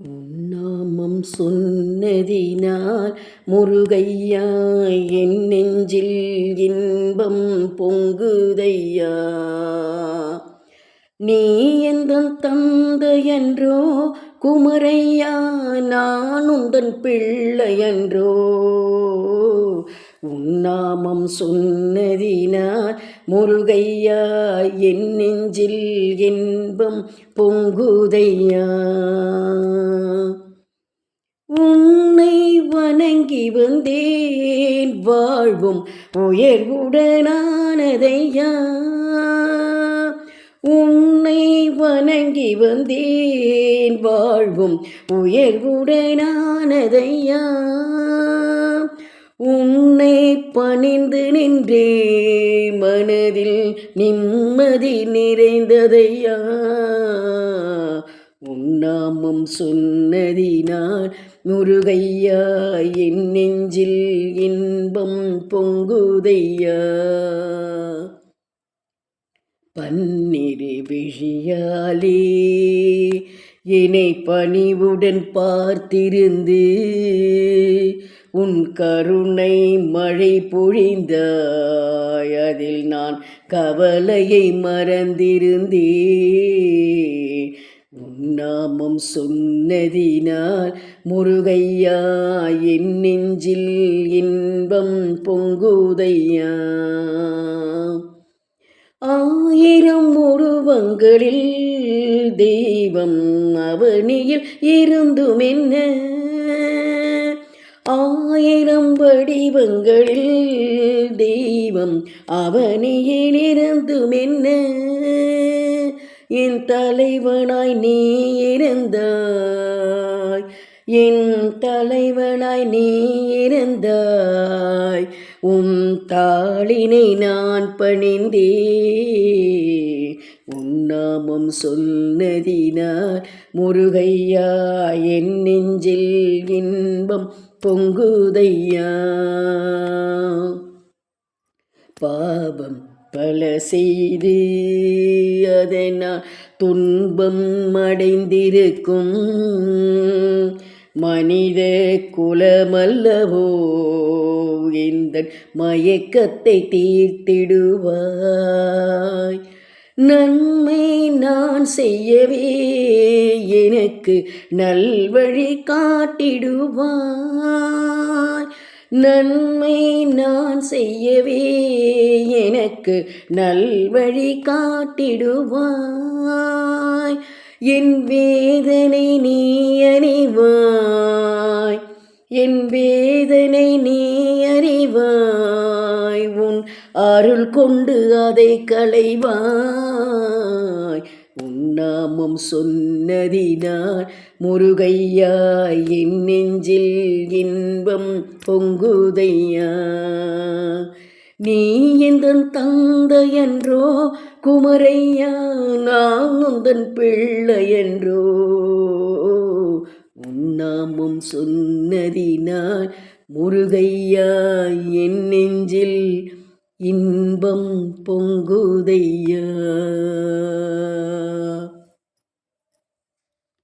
உன்னாமம் சொன்னதினால் முருகையா என் நெஞ்சில் இன்பம் பொங்குதையா. நீ எந்தன் தந்தையன்றோ குமரையா, நான் உந்தன் பிள்ளையன்றோ. உன்னாமம் சொன்னதினால் முருகையா என் நெஞ்சில் இன்பம் பொங்குதையா. உன்னை வணங்கி வந்தேன் வாழ்வும் உயர்வுடனானதையா. உன்னை வணங்கி வந்தேன் வாழ்வும் உயர்வுடனானதையா. உன்னை பணிந்து நின்றே மனதில் நிம்மதி நிறைந்ததையா. உன்னாமம் சொன்னதினால் முருகையா என் நெஞ்சில் இன்பம் பொங்குதையா. பன்னிரு விழியாலே என்னை பணிவுடன் பார்த்திருந்து உன் கருணை மழை பொழிந்தாய். அதில் நான் கவலையை மறந்திருந்தேன். உன்னாமம் சொன்னதினால் முருகையா என் நெஞ்சில் இன்பம் பொங்குதையா. ஆயிரம் உருவங்களில் தெய்வம் அவனியில் இருந்தும் என்ன, ஆயிரம் வடிவங்களில் தெய்வம் அவனியில் இருந்தும் என்ன. என் தலைவனாய் நீ இருந்தாய், என் தலைவனாய் நீ இருந்தாய். உன் தாளினை நான் பணிந்தே. உன்னாமம் சொன்னதினால் முருகையா என் நெஞ்சில் இன்பம் பொங்குதையா. பாவம் பல செய்து அதனால் துன்பம் அடைந்திருக்கும் மனித குலமல்லவோ இந்த மயக்கத்தை தீர்த்திடுவாய். நன்மை நான் செய்யவே எனக்கு நல்வழி காட்டிடுவாய். நன்மை நான் செய்யவே எனக்கு நல்வழி காட்டிடுவாய். என் வேதனை நீ அறிவாய், என் வேதனை நீ அறிவாய். உன் அருள் கொண்டு அதை களைவாய். உன்னாமம் சொன்னதினால் முருகையா என் நெஞ்சில் இன்பம் பொங்குதையா. நீ எந்தன் தந்தையன்றோ குமரையா, நான் உந்தன் பிள்ளையன்றோ. உன்னாமம் சொன்னதினால் முருகையா என் நெஞ்சில் இன்பம் பொங்குதையா.